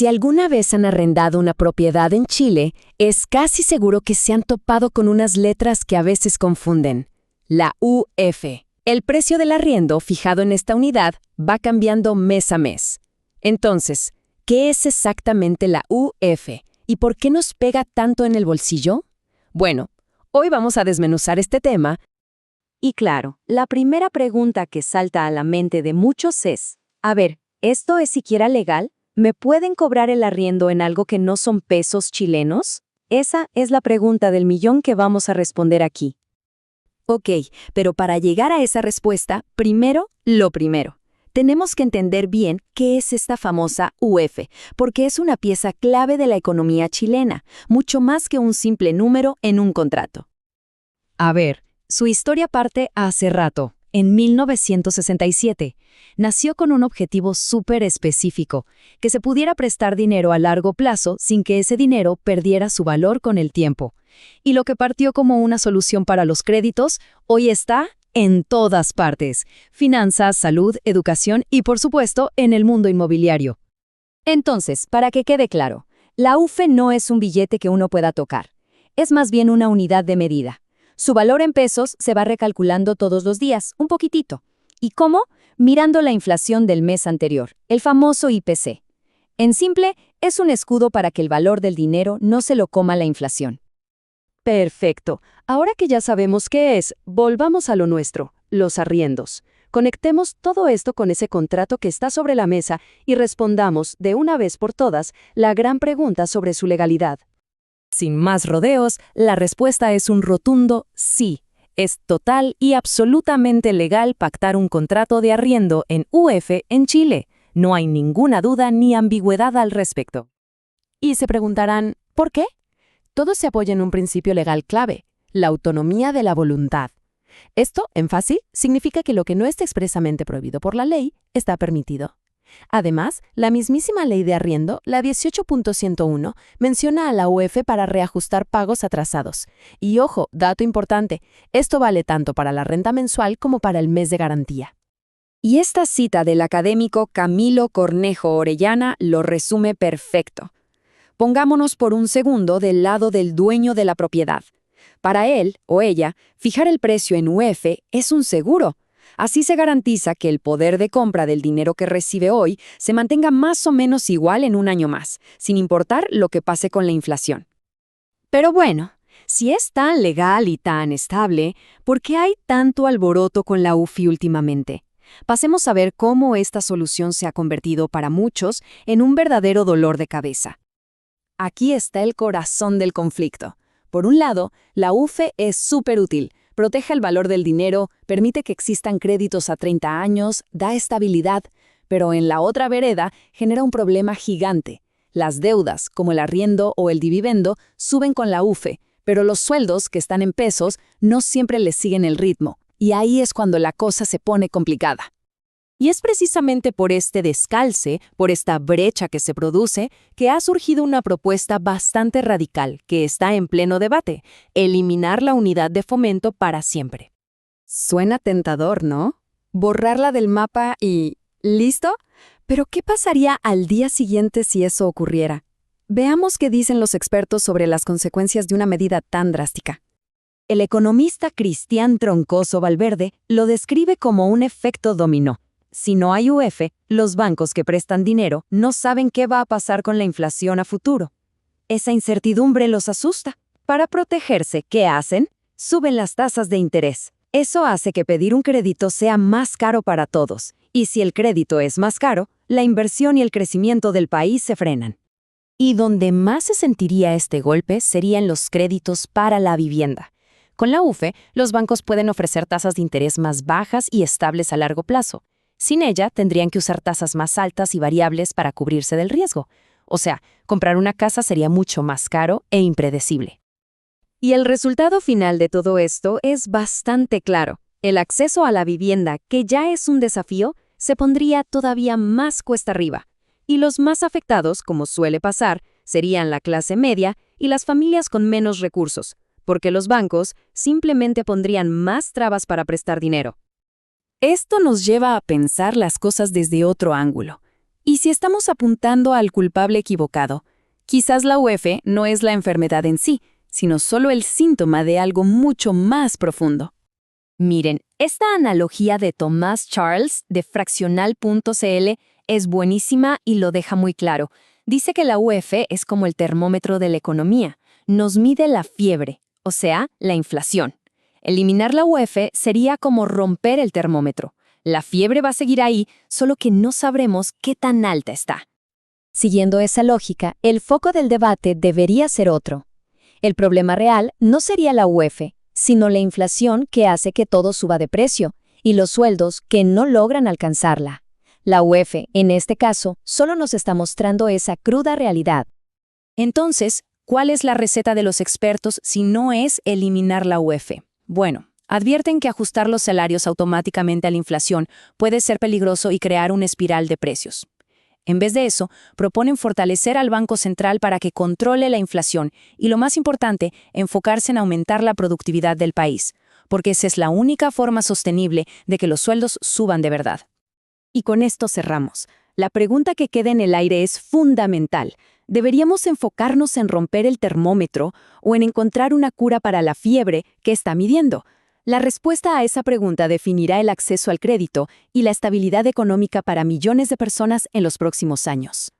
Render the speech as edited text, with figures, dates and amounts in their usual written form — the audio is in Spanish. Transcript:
Si alguna vez han arrendado una propiedad en Chile, es casi seguro que se han topado con unas letras que a veces confunden. La UF. El precio del arriendo fijado en esta unidad va cambiando mes a mes. Entonces, ¿qué es exactamente la UF y por qué nos pega tanto en el bolsillo? Bueno, hoy vamos a desmenuzar este tema. Y claro, la primera pregunta que salta a la mente de muchos es, a ver, ¿esto es siquiera legal? ¿Me pueden cobrar el arriendo en algo que no son pesos chilenos? Esa es la pregunta del millón que vamos a responder aquí. Ok, pero para llegar a esa respuesta, lo primero. Tenemos que entender bien qué es esta famosa UF, porque es una pieza clave de la economía chilena, mucho más que un simple número en un contrato. A ver, su historia parte hace rato, en 1967. Nació con un objetivo súper específico, que se pudiera prestar dinero a largo plazo sin que ese dinero perdiera su valor con el tiempo. Y lo que partió como una solución para los créditos, hoy está en todas partes: finanzas, salud, educación y, por supuesto, en el mundo inmobiliario. Entonces, para que quede claro, la UF no es un billete que uno pueda tocar. Es más bien una unidad de medida. Su valor en pesos se va recalculando todos los días, un poquitito. ¿Y cómo? Mirando la inflación del mes anterior, el famoso IPC. En simple, es un escudo para que el valor del dinero no se lo coma la inflación. Perfecto. Ahora que ya sabemos qué es, volvamos a lo nuestro, los arriendos. Conectemos todo esto con ese contrato que está sobre la mesa y respondamos, de una vez por todas, la gran pregunta sobre su legalidad. Sin más rodeos, la respuesta es un rotundo sí. Es total y absolutamente legal pactar un contrato de arriendo en UF en Chile. No hay ninguna duda ni ambigüedad al respecto. Y se preguntarán, ¿por qué? Todo se apoya en un principio legal clave: la autonomía de la voluntad. Esto, en fácil, significa que lo que no esté expresamente prohibido por la ley está permitido. Además, la mismísima ley de arriendo, la 18.101, menciona a la UF para reajustar pagos atrasados. Y ojo, dato importante, esto vale tanto para la renta mensual como para el mes de garantía. Y esta cita del académico Camilo Cornejo Orellana lo resume perfecto. Pongámonos por un segundo del lado del dueño de la propiedad. Para él o ella, fijar el precio en UF es un seguro. Así se garantiza que el poder de compra del dinero que recibe hoy se mantenga más o menos igual en un año más, sin importar lo que pase con la inflación. Pero bueno, si es tan legal y tan estable, ¿por qué hay tanto alboroto con la UFI últimamente? Pasemos a ver cómo esta solución se ha convertido para muchos en un verdadero dolor de cabeza. Aquí está el corazón del conflicto. Por un lado, la UFE es súper útil. Protege el valor del dinero, permite que existan créditos a 30 años, da estabilidad, pero en la otra vereda genera un problema gigante. Las deudas, como el arriendo o el dividendo, suben con la UFE, pero los sueldos, que están en pesos, no siempre les siguen el ritmo, y ahí es cuando la cosa se pone complicada. Y es precisamente por este descalce, por esta brecha que se produce, que ha surgido una propuesta bastante radical que está en pleno debate: eliminar la unidad de fomento para siempre. Suena tentador, ¿no? Borrarla del mapa y ¿listo? Pero ¿qué pasaría al día siguiente si eso ocurriera? Veamos qué dicen los expertos sobre las consecuencias de una medida tan drástica. El economista Cristian Troncoso Valverde lo describe como un efecto dominó. Si no hay UF, los bancos que prestan dinero no saben qué va a pasar con la inflación a futuro. Esa incertidumbre los asusta. Para protegerse, ¿qué hacen? Suben las tasas de interés. Eso hace que pedir un crédito sea más caro para todos. Y si el crédito es más caro, la inversión y el crecimiento del país se frenan. Y donde más se sentiría este golpe serían los créditos para la vivienda. Con la UF, los bancos pueden ofrecer tasas de interés más bajas y estables a largo plazo. Sin ella, tendrían que usar tasas más altas y variables para cubrirse del riesgo. O sea, comprar una casa sería mucho más caro e impredecible. Y el resultado final de todo esto es bastante claro. El acceso a la vivienda, que ya es un desafío, se pondría todavía más cuesta arriba. Y los más afectados, como suele pasar, serían la clase media y las familias con menos recursos, porque los bancos simplemente pondrían más trabas para prestar dinero. Esto nos lleva a pensar las cosas desde otro ángulo. ¿Y si estamos apuntando al culpable equivocado? Quizás la UEF no es la enfermedad en sí, sino solo el síntoma de algo mucho más profundo. Miren, esta analogía de Thomas Charles de fraccional.cl es buenísima y lo deja muy claro. Dice que la UEF es como el termómetro de la economía. Nos mide la fiebre, o sea, la inflación. Eliminar la UEF sería como romper el termómetro. La fiebre va a seguir ahí, solo que no sabremos qué tan alta está. Siguiendo esa lógica, el foco del debate debería ser otro. El problema real no sería la UEF, sino la inflación que hace que todo suba de precio y los sueldos que no logran alcanzarla. La UEF, en este caso, solo nos está mostrando esa cruda realidad. Entonces, ¿cuál es la receta de los expertos si no es eliminar la UEF? Bueno, advierten que ajustar los salarios automáticamente a la inflación puede ser peligroso y crear una espiral de precios. En vez de eso, proponen fortalecer al Banco Central para que controle la inflación y, lo más importante, enfocarse en aumentar la productividad del país, porque esa es la única forma sostenible de que los sueldos suban de verdad. Y con esto cerramos. La pregunta que queda en el aire es fundamental. ¿Deberíamos enfocarnos en romper el termómetro o en encontrar una cura para la fiebre que está midiendo? La respuesta a esa pregunta definirá el acceso al crédito y la estabilidad económica para millones de personas en los próximos años.